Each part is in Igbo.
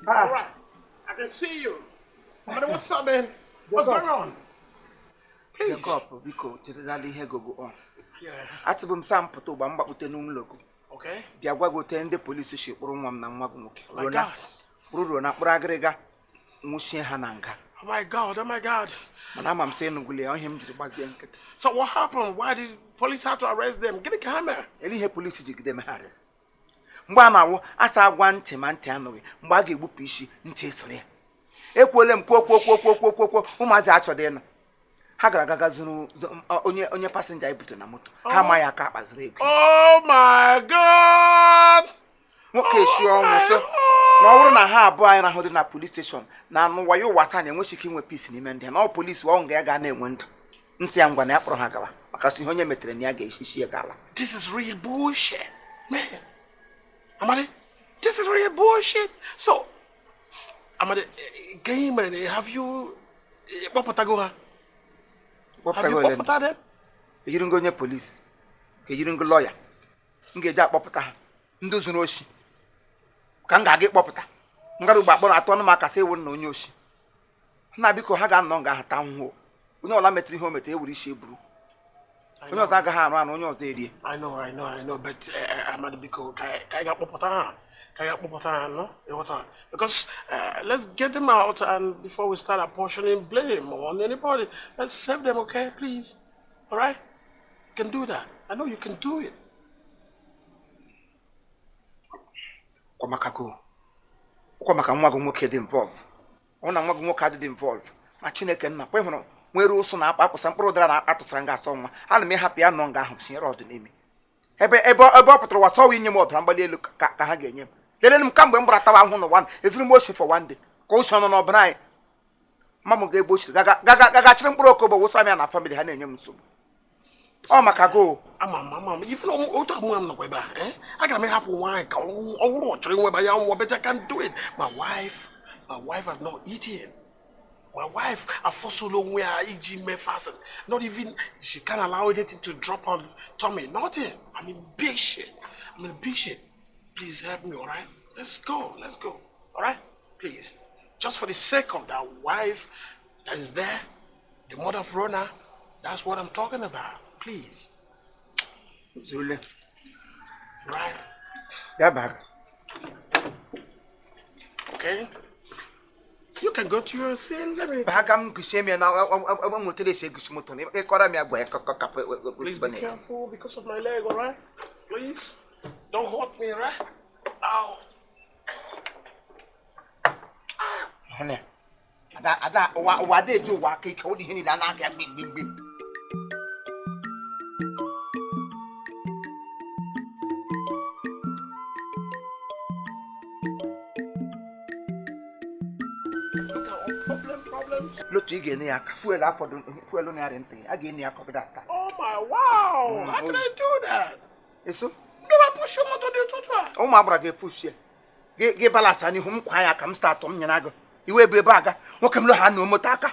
All right. I can see you. But what's up, man? What's going on? Please. Jacob, Biko, Tedali Hego go on. Yeah. Atibum Sampo to Bamba Utenum logo. Okay. The Aguago ten the police ship, Roman Namamuki. Oh my God. Runa Bragrega, Mushi Hananga. Oh my God, oh my God. I'm saying Gule on him to the Bazianket. So what happened? Why did police have to arrest them? Get a camera. Any police dig them Harris. Mbana, as I want him and Tanoe, Mbagi Wupishi, Ntesore. Equalem Quo, Uma's actually. Hagaraga zunu onye passenger ibute na moto ha ma ya ka akpazuru ego. Oh my God! Nwoke shi onwu so na ọwụrụ na ha abụọ anyị rahụ dị na police station na anụ wayo wasa na enwechike inwe peace n'ime ndị na police wa nga ya ga na-enwe ndụ nsị ya ngwa na ya kpọrọ ha gawa maka si onye metere na ya ga-echichi ya gala. This is real bullshit, man. Amadi, this is real bullshit. So, Amadi, have you Popotago? Have you Popota them? You don't go near police. You don't go lawyer. You get Jack Popota. Ndu zunoshi. Kanga get Popota. Ngaru bakbon atonoma ka say won no nyoshi. Na biko ha ga no nga hata ho. Onye ola metri home te wuri shebru. Onye oza ga ha anu onye oza eri. I know, but Amadi biko kai ga Popota. Kai ga Popota no? Because let's get them out and before we start apportioning blame on anybody, let's save them, okay? Please. All right? You can do that. I know you can do it. Komakago. Komaka nwa go nwoke dey involve. Ona nwa go nwoke dey involve. Ma Chineke nna kwe hụrụ nwere ụsụ na akpụsa mkpụrụ dara na atụsara nga asọ nwa. Ana m happy anọ nga ahụ tinyere ọdụ n'ime. Ebe ọ pụtara wasọ wi nye m ọbara mgbali elu ka ha ga-enye m. Lelenu m kamgbe m gbara tawa ahụ no one. Ezuru m oshi for one day. Ka o shono no ọbara anyị. Mama ga-egbo oshi gaga chiri mkpụrụ okobo wụsa m ya na family ha na-enye m nsogbu. Oh, Makago. Mama, if you don't want to move, I can make happen wine. I bet I can do it. My wife has not eaten. My wife, I for so long where I eat me fasten. Not even, she can't allow anything to drop on tummy. Nothing. I'm in big shit. Please help me, all right? Let's go. All right? Please. Just for the sake of that wife that is there, the mother of Rona, that's what I'm talking about. Please. Zule. Right. Yeah, back. Okay. You can go to your cell. Let me. Bahagam Kushemi now. I want to say Gushmoton. Please be careful because of my leg, all right? Please. Don't hurt me, right? Ow. Honey. Ada, what did you walk? He told you that I can't be. Look, you get near fuel up for the fuel on the thing. I get near copy that. Oh my wow! How can I do that? It's so. Never push your motor to the Oh, my brother, push you. Get balance and whom quiet come start on Yanago. You will be a bagger. What come to hand no motaka?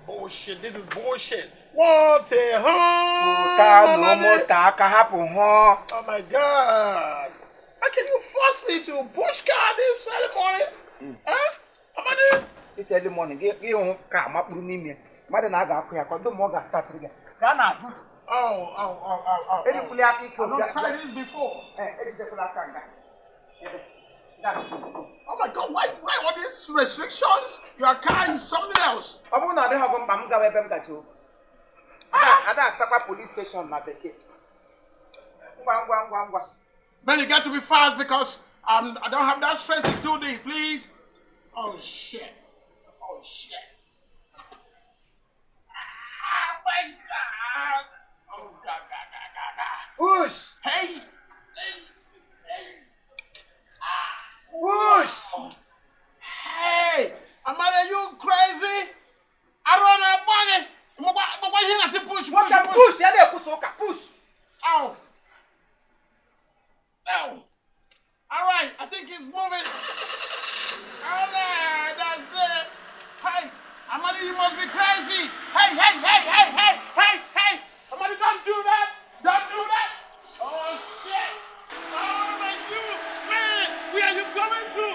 Bullshit, this is bullshit. What a no motaka happen, huh? Oh my God! How can you force me to push car this early morning? Huh? Amadi? This early morning, get you come up with me. Mother Naga, I do more start again. Ghana. Oh. I've not tried it before. Oh my God, why all these restrictions? Your car is something else. I won't have a bam too. I don't stop at police station, not the kid. Man, you got to be fast because I don't have that strength to do this, please. Oh shit. Oh my God. Oh God. Whoosh! Hey. Whoosh! Hey! Amanda, you crazy? I run a buggy. But why you have to push? Push! Yeah, push! Ow! All right, I think he's moving. All right, that's it. Hey, Amanda, you must be crazy. Hey! Amanda, don't do that. Oh, shit. Oh, my God. Man, where are you going to?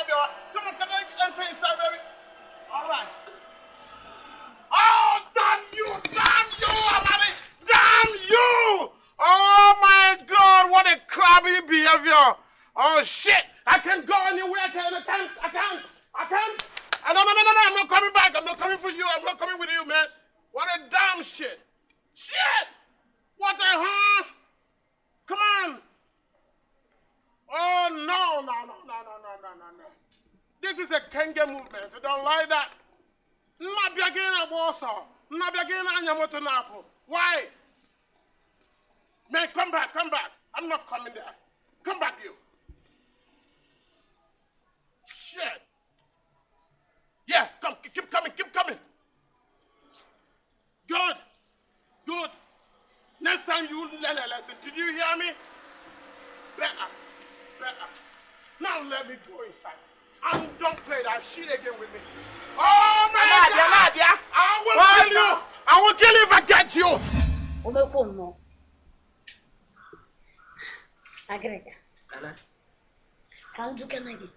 Come on, can I enter inside, baby? All right. Oh, damn you, Amani! Damn you! Oh my God, what a crabby behavior! Oh shit! I can't go anywhere. I can't. No, I'm not coming back. I'm not coming for you. I'm not coming with you, man. What a damn shit! Shit! What the huh? Come on! Oh no. This is a Kenge movement. You don't like that? Why? Man, come back. I'm not coming there. Come back, you. Shit. Yeah, come, keep coming. Good. Next time you learn a lesson. Did you hear me? Better. Now let me go inside. And don't play that shit again with me. Oh my God! I will kill you if I get you! Umekono. Agrega. Kanju kanagi.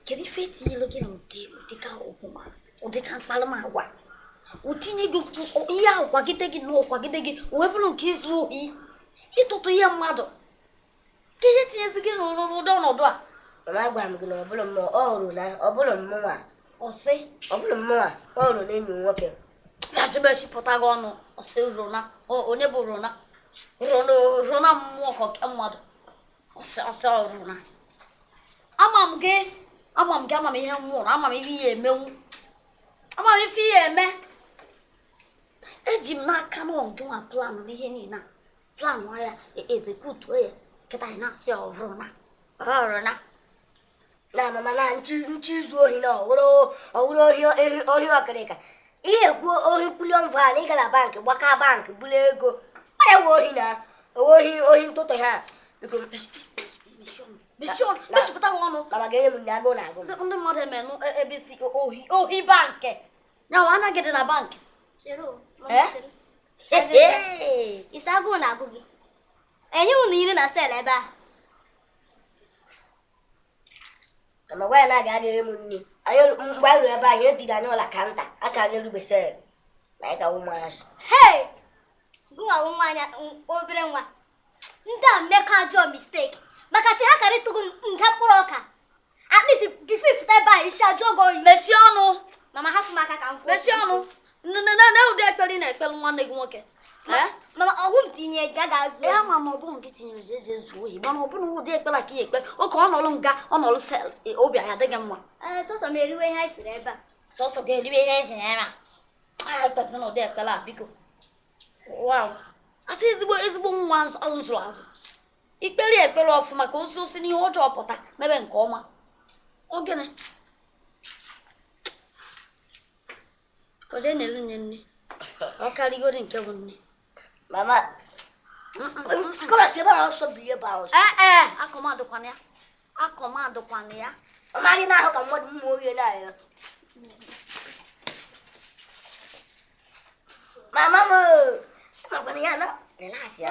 Kedi feti logi no dika okuma. Odika palama wa. Utinye gu iya kwa gitegi no kwa gitegi. Webulu kisu yi. Itoto ye mmado. Kedi tinye sigi no do a. Mama gwa m gị na ọbụla mmụọ ọrụ na ọbụla mmụọ Ose. ọbụla mmụọ ọrụ na enyi nwoke. Yazibeshi potago ọnụ. Ose rona. Onye bụ rona. Rona mmụọ ka mmado. Ose rona. Amam ihe nwụrụ. Amam ihe emenwu. Amam ife ihe eme. Eji m n'aka na ọgụ nwa plan n'ihe niile. Plan wa ya execute ya. Kịta ị na-asị ọrụna. Na mama na nchi zu ohi na ọwụrụ ohi ọkịrịka. Ihe kwuo ohi pulion van ị gara bank gbaka bank bulu ego. Ọ ya ohi na ohi ntụtụ ha. Biko Mission, potago ọnụ. mama ga-enye m nne agụ na agụ. Ndị mmadụ emenụ ebisi ohi banki. Ya wa anaghị dị na banki. Chero. Eh? Isa agụ na agụ gị. Enye unu iri na sel ebe a. Mama gwa ya na aga m nne. Anyị mgbe anyị ruru ebe ahụ ediri anyị ụlọ ka nta. A sị anyị erube sel. Na anyị ka ụmụazụ. Hey! Gụwa nwa anya obere nwa. Ndị a mmekọ ajọ mistake. Maka chi ha kara ịtụgụ nta mkpụrụ ọka. At least before you put by isi ajọ go. Mechie ọnụ. Mama hafụ m aka ka m kwuo. Mechie ọnụ. Na ụdị ekpere na-ekpere nwanne gị nwoke. Mama ọgwụ m tinye gaga azụ. Ama na ọ bụghị nke tinyere jeje zuo ohi. Mana ọ bụrụ ụdị ekpere ka ihe ekpe. Oke ọ nọrọ nga, ọ nọrọ sel. Obi ya adịghị mma. Sọsọ m eriwe ihe anyị siri ebe a. Sọsọ ga-eriwe ihe ezi na ebe a. Ekpezi na ụdị ekpere a biko. Wow. Asị ezigbo nwa zụrụ azụ. Ikpere ekpere ọfụma ka osi n'ihe ọjọọ pụta mebe nke ọma. Ogene. Koje na-elu nne. Ọ karịgoro nke bụ nne. Mama. Sikọrọ si ebe ahụ ọsọ biri ebe ahụ. Akọmadụkwana ya. Mama anyị na-ahụ ka mmadụ mmụọ oge na-ayọ. Mama m. Magwana ya na. Relax ya.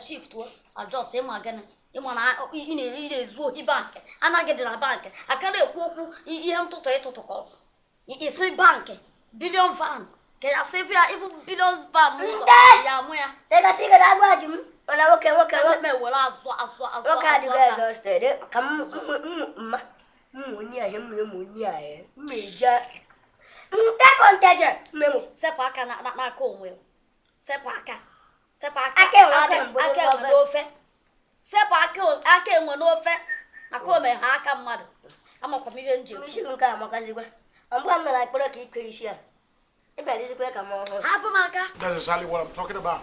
Chief to adjust him again. Ịma na ị na-ezu ohi bankị. Anaghị dị na bankị. Akara ekwu okwu ihe ntụtụ ịtụtụkọrọ. Isi bankị. Billion van. Ka ya sị bịa ịbụ billion van n'ụzọ. Ya mụ ya. Legasị gara agwa ji m. Mana nwoke. Me were azụ. Nwoke adịghị exhausted. Ka mma. Onye ahụ onye ahụ. Mmeja. Nte contagion. Memo. Sepụ aka n'aka onwe. Sepụ aka. Aka enwe n'ofe. Sepụ aka enwe n'ofe. Aka ome ha aka mmadụ. Amakwa m ihe nji. Isi nke a makazigwa. Mgbe m nọ na ekpere ka ike isi a. Ị bịara izikwa ka m ọhụrụ. Hapụ m aka. That's exactly what I'm talking about.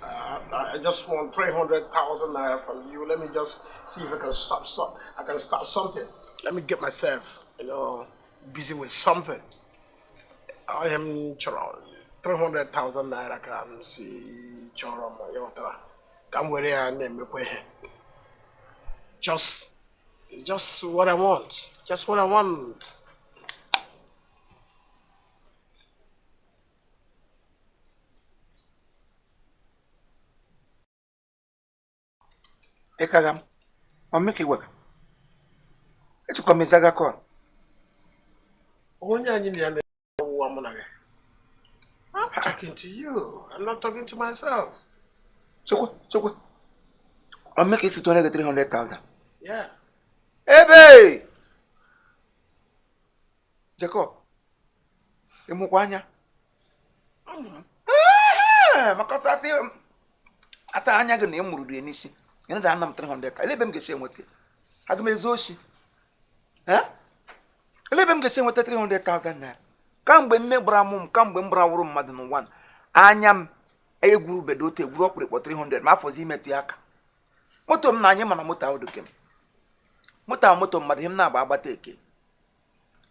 I just want 300,000 naira from you. Let me just see if I can start something. Let me get myself, busy with something. I am 300,000 naira can see Chorom. Come with here and name Just what I want. Just what I want. Ekagam, I'll make it work. echekwa m izaga call. Onye anyị na I'm talking to you. I'm not talking to myself. Chekwa. I'll make it 300,000. Yeah. Ebe! Jacob. Imukwa anya. Maka asa anya gị na emuru rie n'isi. Yana da anam 300. Elebe m ga-esi enweta. Aga m ezo oshi. Elebe m ga-esi enweta 300,000 naira. Kamgbe nne gbara m kamgbe m gbara wụrụ mmadụ n'ụwa anya m egwuru bedo otu egwuru ọkpụrịkpọ 300 ma afọzi imetụ ya aka. Moto m na anyị mana moto ahụ dokem. Moto mmadụ ihe m na-agba agbata eke.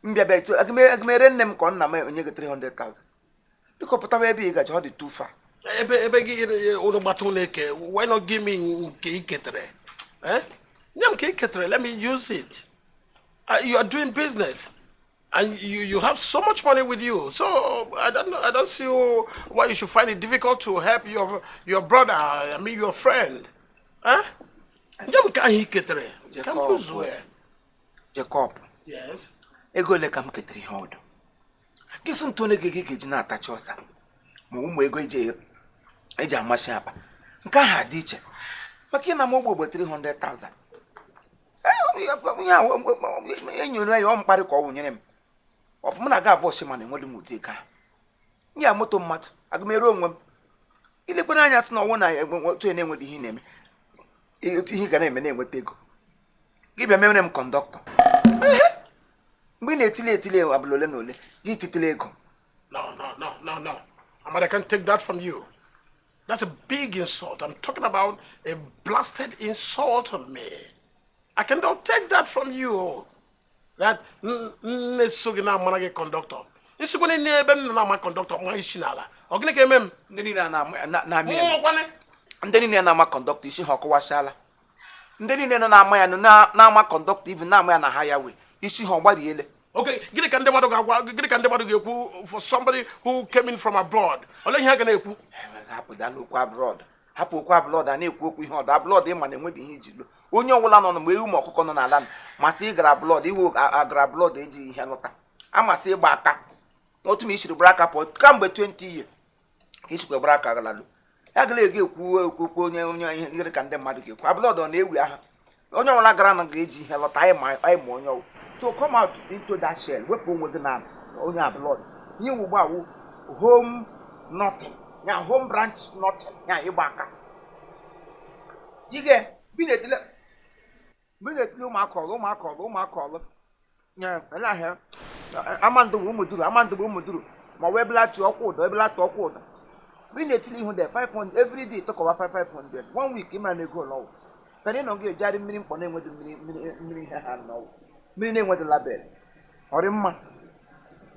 Mbịa etu agmere nne m ka ọ nna m onye gị 300,000. Biko pụtawa ebe ị gaji ọ dị too far. Ebe gị ụlọ gbata ụlọ eke, why not give me nke iketere? Nye m nke iketere, let me use it. You are doing business. And you have so much money with you, so I don't see why you should find it difficult to help your brother. I mean your friend, Jacob. Yes. Ego le kam ketri hodo. Kisun tone gege geji na atachi osa. Ma umu ego eje amashi apa. Nka ha dị iche. Maka na mo gbo 300,000. Enyo ya o mkpari ka o wunyere m. Of m na-aga abụọ shima na enwere m ụdị ego a. Ya moto mmadụ aga m ere onwe m. Ilekwana anya sị na ọnwụ na otu na-enwede ihe na-eme. Otu ihe ga na-eme na-enweta ego. Gị bịa mere m kọndọktọ. Mgbe ị na-etile abụla ole na ole, gị titile ego. No. I can't take that from you. That's a big insult. I'm talking about a blasted insult on me. I cannot take that from you. That nesogi na manage conductor. Isi kwani ne ebe na ma conductor ma isi nala. Ogene ke mem Ndị niile na mi. Ndị niile na ama conductor isi ha ọkụwashala. Ndị niile na ama ya na ama conductor even na ama ya na highway isi ha ọgbariele. Okay, gịnị ka ndị mmadụ ga-ekwu for somebody who came in from abroad? Ole ihe ga na-ekwu? Hapụ dala okwu abroad. Hapụ okwu abroad a na-ekwu okwu ihe ọdụ abroad ịma na enwedị ihe iji lo. Onye ọwụla nọ mgbe ewu ma ọkụkọ nọ n'ala masị ịgara blood iwu agara blood eji ihe lụta amasị ịgba aka otu ma ishiri gbara aka pụọ kamgbe 20 years ka ishikwe gbara aka galalụ ya gala ego ekwu onye ihe gịrị ka ndị mmadụ ga-ekwu blood ọ na-ewi aha onye ọwụla gara na ga-eji ihe lụta anyị ma onye ọwụ so come out into that shell wepụ onwe gị na onye blood ihe ugbu a wụ home nothing ya home branch nothing ya ịgba aka tige bi na-etile ụmụaka ọlụ nye ele ahịa amandụ ụmụduru ma wee belata ọkwa ụdọ mgbe ị na-etili ihu de 500 every day tọkọwa 500 1 week ịmara na ego ọlọwụ tara ịnọ ga-ejigharị mmiri mkpọ na-enwedo mmiri ihe ha n'ọwụ mmiri na-enwedo label ọrị mma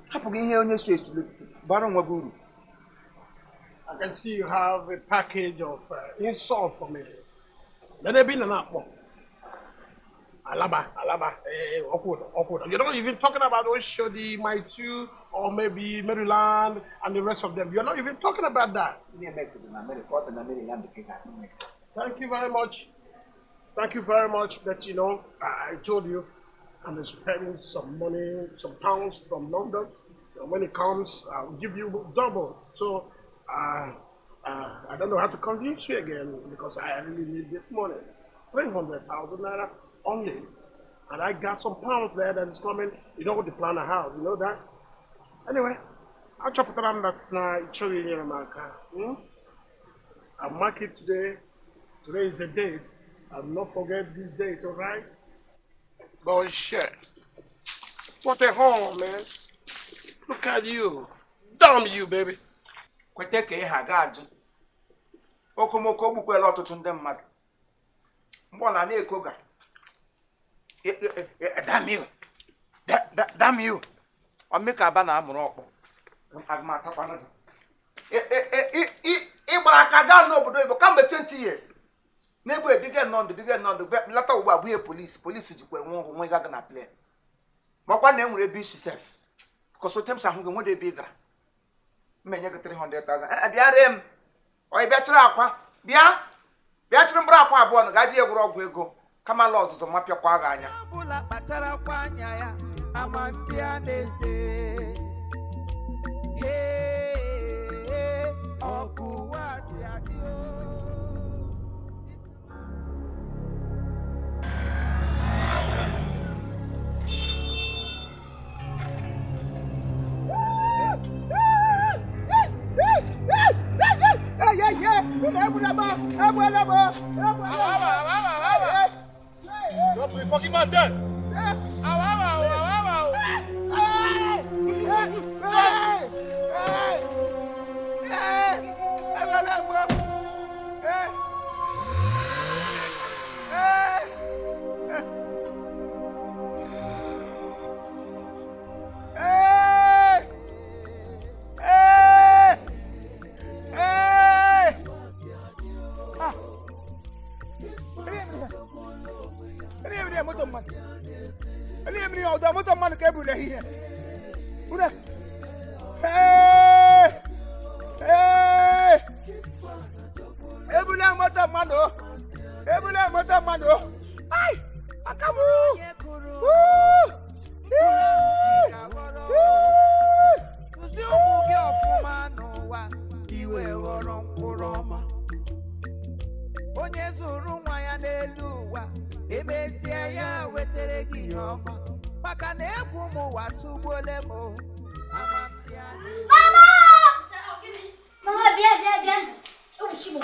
hapụghị ihe onye so esulu bara onwe gị uru. I can see you have a package of insult for me. Maybe na Alaba, awkward. You're not even talking about Oshodi, My Two, or maybe Maryland and the rest of them. You're not even talking about that. Thank you very much. But I told you, I'm expecting some money, some pounds from London. And when it comes, I'll give you double. So I don't know how to convince you again because I really need this money. 300,000 naira only. And I got some pounds there that is coming. You know what the plan I have, you know that? Anyway, I'll chop it around that now. Show you in America. I'll mark it today. Today is the date. I'll not forget this date, alright? Bullshit. What a hole, man. Look at you. Damn you, baby. Kwete ka ha ga-ajụ okomoko ogbukwela ọtụtụ ndị mmadụ mgbe ọ na-eko ga damn you omeka aba na amụrụ ọkpọ agmatakwana ịgbara aka gaa n'obodo Igbo kamgbe 20 years na-egbu ebige nọndụ lata ugbu a bụ ihe polisi jikwa nwe gaga na plane makwa na enwere ebe isi sef because otem sa ahụ gị nwede ebe ị gara menye gị 300,000 bịara m ọ bịa chịrị akwa bịa chịrị mkpụrụ akwa abụọ na gaji egwuru ọgwụ ego kama ala ọzụzụ mapịakwa gị anya. Ọbụla kpacharakwa anya ya Amandianeze. Ọkụ wasị adị o. Don't be fucking man dead. Tụzie ụmụ gị ọfụma n'ụwa iwe ghọrọ mkpụrụ ọma. Onye zụrụ nwa ya n'elu ụwa emesie ya wetere gị ihe ọma maka na egwu ụmụ ụwa tụgbuole m o. Mama, bien. Oh, chibo.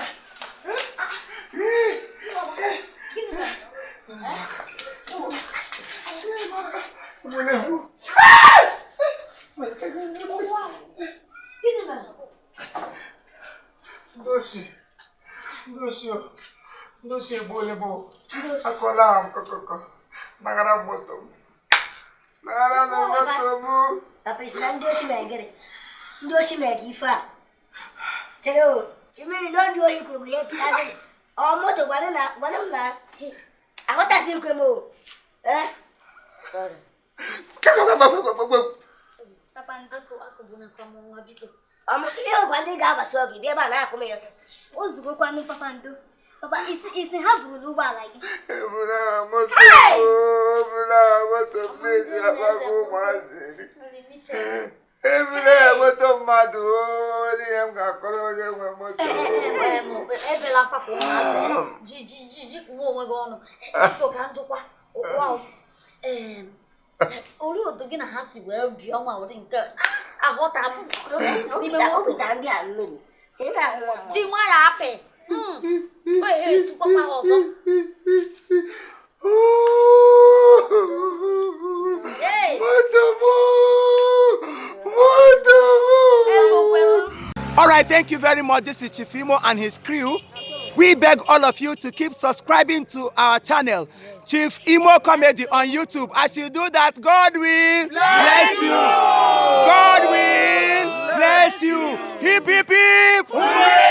Dosi bolebo. Akola kokoko. Nagara moto. Nagara no moto. Papa islam dosi megere. Dosi megifa. Tero, imeni no dio hikuru ye plaza. O moto gwana na. Akota sinkwemo. Sorry. Papa ndako akubuna kwa mwa biko. Iyo gwande ga basogi bia ba na akume yo. Ozugo kwa mi papa ndo. Papa isi ha buru n'ụgbọ ala gị. Ebula moto. Please abago masiri. Ebula moto mmadụ onye m ga-akọrọ onye nwe moto. Ebela akwa ka ụmụazị. Ji kwuo onwe gị ọnụ. Biko ka njụkwa. Wow. Ori otu gị na ha si wee bịa ọnwa ụdị nke aghọta m n'ime moto. Ndị a mmiri. Ị na-ahụ nwa. Ji nwa ya apị. Esukwa ọzọ. All right, thank you very much. This is Chief Imo and his crew. We beg all of you to keep subscribing to our channel, Chief Imo Comedy on YouTube. As you do that, God will bless you. God will bless you. Hip, hip, hip. Hooray!